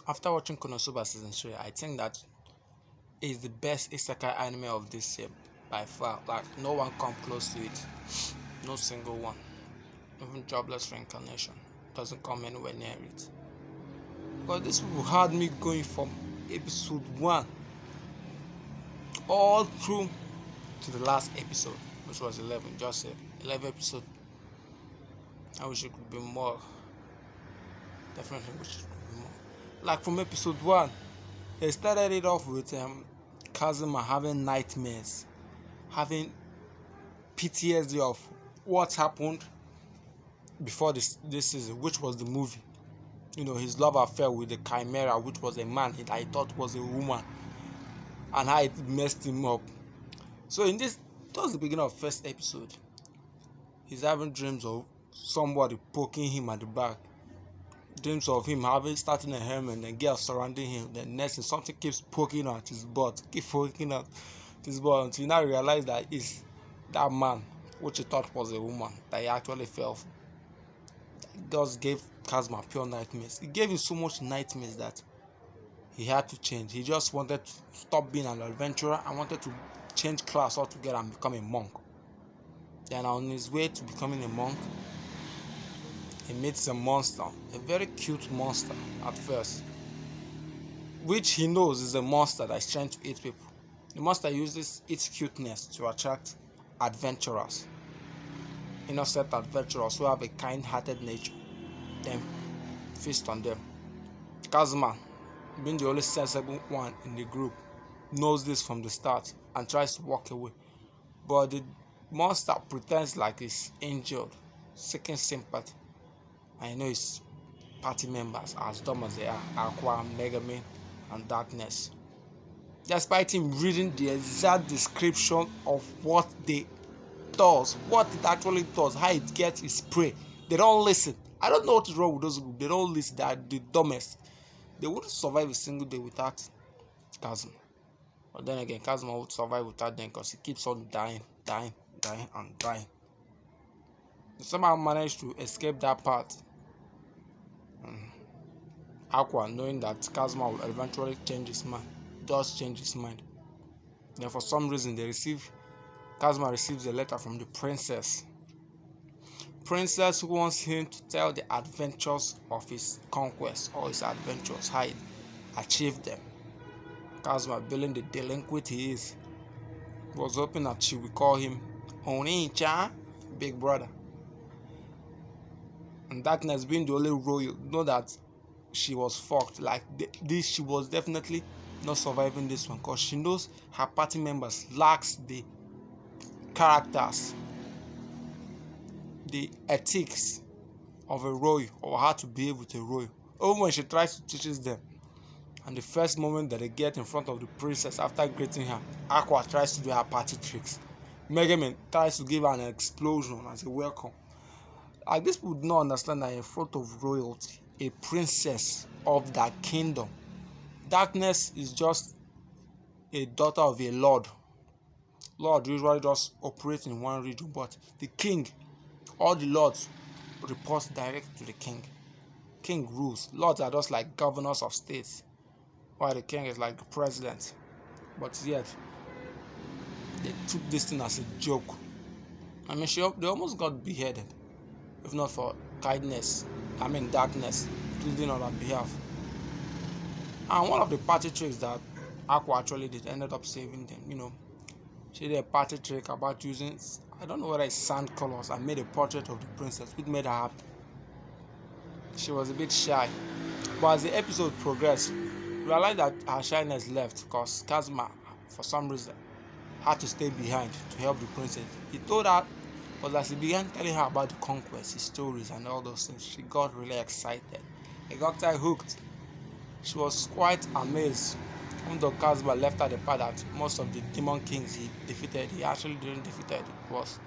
After watching Konosuba season 3, I think that is the best isekai anime of this year by far. Like no one come close to it. No single one. Even Jobless Reincarnation doesn't come anywhere near it. But this people had me going from episode 1 all through to the last episode, which was 11. Just 11 episodes. I wish it could be more. Definitely wish it could be more. Like from episode 1, they started it off with Kazuma having nightmares, having PTSD of what happened before this season, which was the movie. His love affair with the Chimera, which was a man that I thought was a woman, and how it messed him up. So that was the beginning of the first episode. He's having dreams of somebody poking him at the back. Dreams of him starting a helmet and girls surrounding him. Then next thing, something keeps poking at his butt, until you now realize that it's that man, which he thought was a woman, that he actually fell for. It just gave Kazuma pure nightmares. It gave him so much nightmares that he had to change. He just wanted to stop being an adventurer and wanted to change class altogether and become a monk. Then on his way to becoming a monk, he meets a monster, a very cute monster at first, which he knows is a monster that is trying to eat people. The monster uses its cuteness to attract adventurers, innocent adventurers who have a kind-hearted nature, then feast on them. Kazuma, being the only sensible one in the group, knows this from the start and tries to walk away, but the monster pretends like he's injured, seeking sympathy. I know his party members, as dumb as they are, Aqua, Megami, and Darkness. Despite him reading the exact description of what it actually does, how it gets its prey, they don't listen. I don't know what is wrong with those groups. They don't listen. They are the dumbest. They wouldn't survive a single day without Kazuma. But then again, Kazuma would survive without them because he keeps on dying. He somehow managed to escape that part. Aqua, knowing that Kazuma will eventually change his mind, does change his mind. Then for some reason Kazuma receives a letter from the princess who wants him to tell the adventures of his conquest or his adventures, how he achieved them. Kazuma, being the delinquent he is, was hoping that she would call him Oni-chan, big brother. And Darkness, being the only royal, know that she was fucked. Like this, she was definitely not surviving this one because she knows her party members lacks the characters, the ethics of a royal, or how to behave with a royal. Even when she tries to teach them, and the first moment that they get in front of the princess after greeting her, Aqua tries to do her party tricks. Megaman tries to give her an explosion as a welcome. Like this would not understand that in front of royalty, a princess of that kingdom, Darkness is just a daughter of a lord. Lord usually just operates in one region, but the king, all the lords report direct to the king. King rules. Lords are just like governors of states, while the king is like the president. But yet, they took this thing as a joke. I mean, they almost got beheaded, if not for Darkness pleading on her behalf. And one of the party tricks that Aqua actually did ended up saving them. She did a party trick about using, I don't know whether it's sand colors, and made a portrait of the princess, which made her happy. She was a bit shy, but as the episode progressed, realized that her shyness left because Kazuma, for some reason, had to stay behind to help the princess. He told her, but as he began telling her about the conquest, his stories and all those things, she got really excited. He got her hooked. She was quite amazed. Even though Kazuma left her the part that most of the demon kings he defeated, he actually didn't defeat it. It was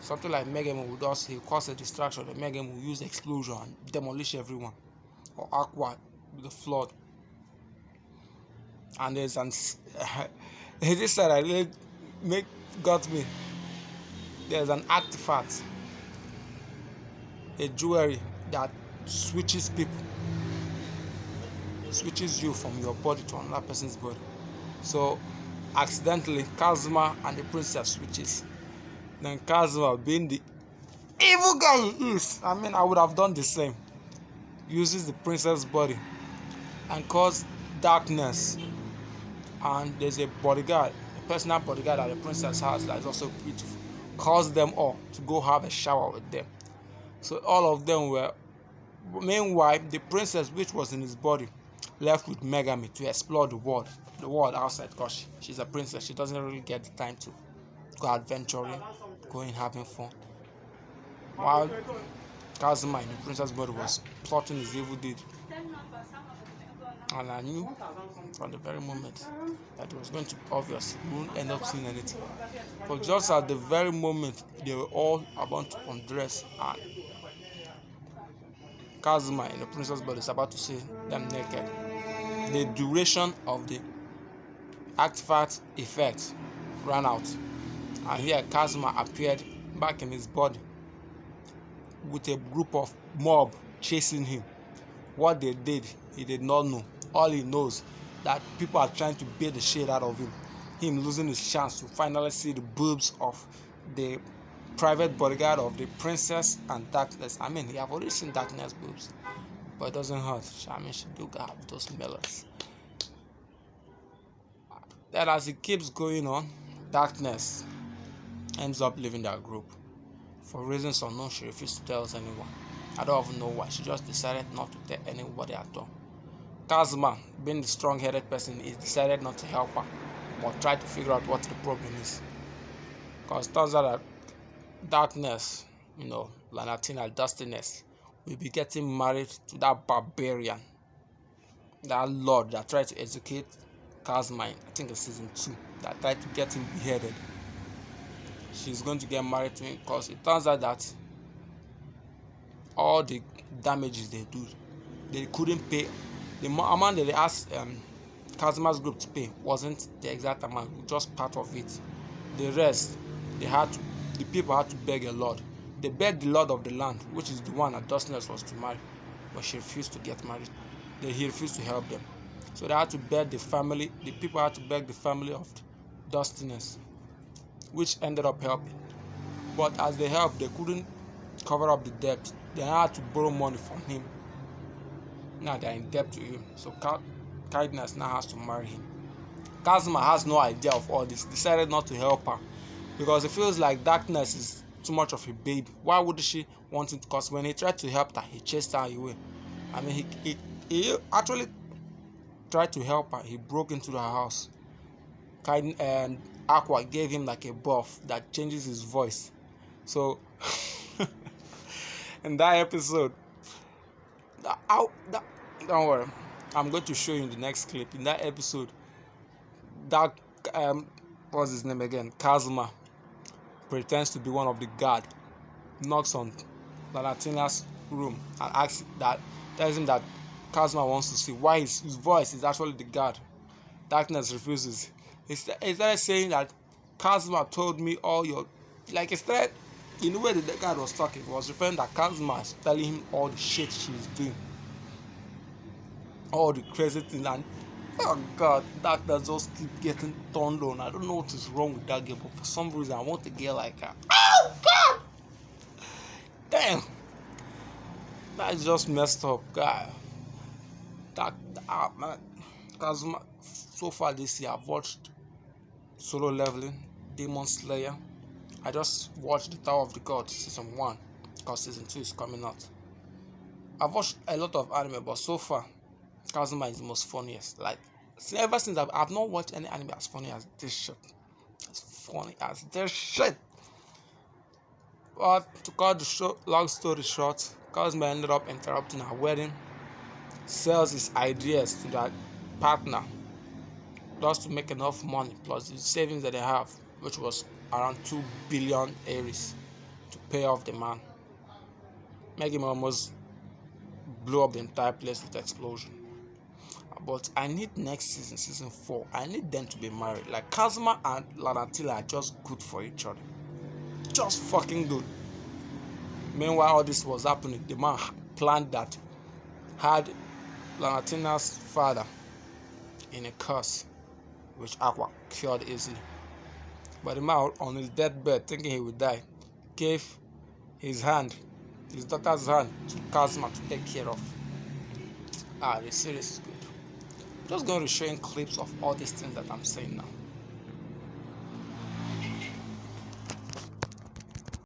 something like Megami would also, he caused a distraction. The Megami would use explosion and demolish everyone. Or Aqua with the flood. And there's this side I really got me. There's an artifact, a jewelry that switches people. switches you from your body to another person's body. So accidentally Kazuma and the princess switches. Then Kazuma, being the evil guy he is, I mean, I would have done the same. Uses the princess body and cause darkness. And there's a bodyguard, a personal bodyguard at the princess house that is also beautiful. Calls them all to go have a shower with them. So all of them were. Meanwhile, the princess, which was in his body, left with Megami to explore the world outside, because she's a princess. She doesn't really get the time to go adventuring, going having fun. While Kazuma in the princess body was plotting his evil deed. And I knew from the very moment that it was going to be obvious. We wouldn't end up seeing anything. But just at the very moment they were all about to undress and Kazuma in the princess body is about to see them naked, the duration of the artifact effect ran out, and here Kazuma appeared back in his body with a group of mob chasing him. What they did, he did not know. All he knows that people are trying to beat the shit out of him. Him losing his chance to finally see the boobs of the private bodyguard of the princess and Darkness. I mean, he have already seen Darkness boobs, but it doesn't hurt. I mean, she do have those melons. Then as it keeps going on, Darkness ends up leaving that group. For reasons unknown, she refused to tell anyone. I don't even know why. She just decided not to tell anybody at all. Kazuma, being the strong-headed person, he decided not to help her, but try to figure out what the problem is. Because it turns out that Darkness, Lanatina, Dustiness, will be getting married to that barbarian, that lord that tried to educate Kazuma, I think in season 2, that tried to get him beheaded. She's going to get married to him because it turns out that all the damages they do, they couldn't pay. The amount that they asked Kazuma's group to pay wasn't the exact amount, just part of it. The rest, the people had to beg a lord. They begged the lord of the land, which is the one that Dustiness was to marry, but she refused to get married. He refused to help them. So they had to beg the people had to beg the family of Dustiness, which ended up helping. But as they helped, they couldn't cover up the debt. They had to borrow money from him. Now they're in debt to him. So Kindness now has to marry him. Kazuma has no idea of all this, decided not to help her because it feels like Darkness is too much of a baby. Why would she want it? Because when he tried to help her, he chased her away. I mean, he actually tried to help her. He broke into her house. And Aqua gave him like a buff that changes his voice. So in that episode, don't worry, I'm going to show you in the next clip. In that episode, that what's his name again? Kazuma pretends to be one of the guard, knocks on Lanatina's room and tells him that Kazuma wants to see why his voice is actually the guard. Darkness refuses. He started saying that Kazuma told me all your, like he started, in the way that the guard was talking, he was referring that Kazuma is telling him all the shit she's doing, all the crazy things, and oh god, Darkness just keep getting turned on. I don't know what is wrong with that girl, but for some reason I want a girl like her. Oh god, damn, that is just messed up, guy. Man, Kazuma. So far this year, I've watched Solo Leveling, Demon Slayer. I just watched The Tower of the Gods season 1 because season 2 is coming out. I've watched a lot of anime, but so far, Kazuma is the most funniest. Like, ever since I've not watched any anime as funny as this shit. As funny as this shit. But to cut the long story short, Kazuma ended up interrupting her wedding, sells his ideas to that partner just to make enough money, plus the savings that they have, which was around 2 billion Aries, to pay off the man. Make him almost blow up the entire place with explosion. But I need next season 4, I need them to be married. Like Kazuma and Lanatila are just good for each other. Just fucking good. Meanwhile, all this was happening, the man planned that, had Lanatina's father in a curse which Aqua cured easily. But the man on his deathbed, thinking he would die, gave his hand, his daughter's hand, to Kazuma to take care of. The series is good. I'm just going to be showing clips of all these things that I'm saying now.